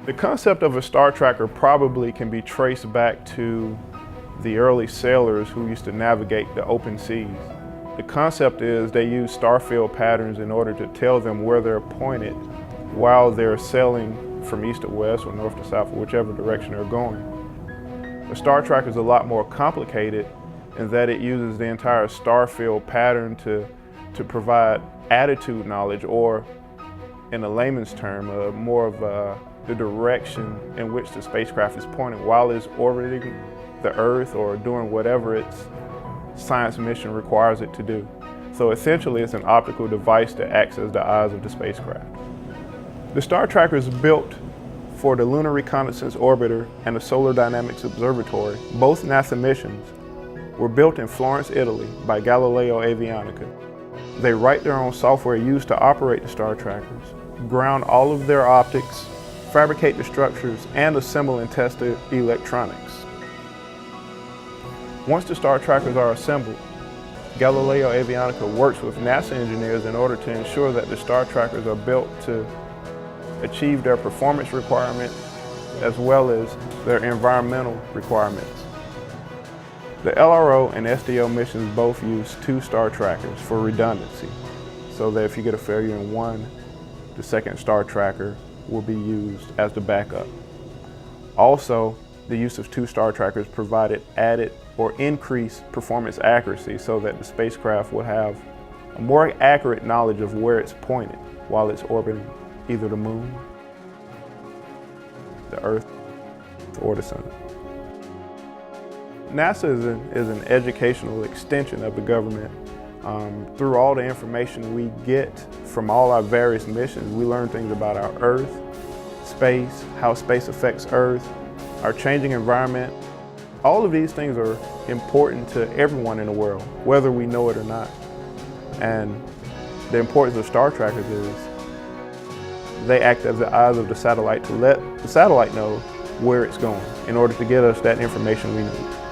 The concept of a star tracker probably can be traced back to the early sailors who used to navigate the open seas. The concept is they use star field patterns in order to tell them where they're pointed while they're sailing from east to west or north to south or whichever direction they're going. The star tracker is a lot more complicated in that it uses the entire star field pattern to provide attitude knowledge, or in a layman's term, more of the direction in which the spacecraft is pointing while it's orbiting the Earth or doing whatever its science mission requires it to do. So essentially it's an optical device that acts as the eyes of the spacecraft. The star tracker is built for the Lunar Reconnaissance Orbiter and the Solar Dynamics Observatory. Both NASA missions were built in Florence, Italy by Galileo Avianica. They write their own software used to operate the star trackers, ground all of their optics, fabricate the structures, and assemble and test the electronics. Once the star trackers are assembled, Galileo Avianica works with NASA engineers in order to ensure that the star trackers are built to achieve their performance requirements as well as their environmental requirements. The LRO and SDO missions both use 2 star trackers for redundancy, so that if you get a failure in one, the second star tracker will be used as the backup. Also, the use of 2 star trackers provided added or increased performance accuracy so that the spacecraft will have a more accurate knowledge of where it's pointed while it's orbiting either the moon, the Earth, or the sun. NASA is an educational extension of the government. Through all the information we get from all our various missions, we learn things about our Earth, space, how space affects Earth, our changing environment. All of these things are important to everyone in the world, whether we know it or not. And the importance of star trackers is they act as the eyes of the satellite to let the satellite know where it's going in order to get us that information we need.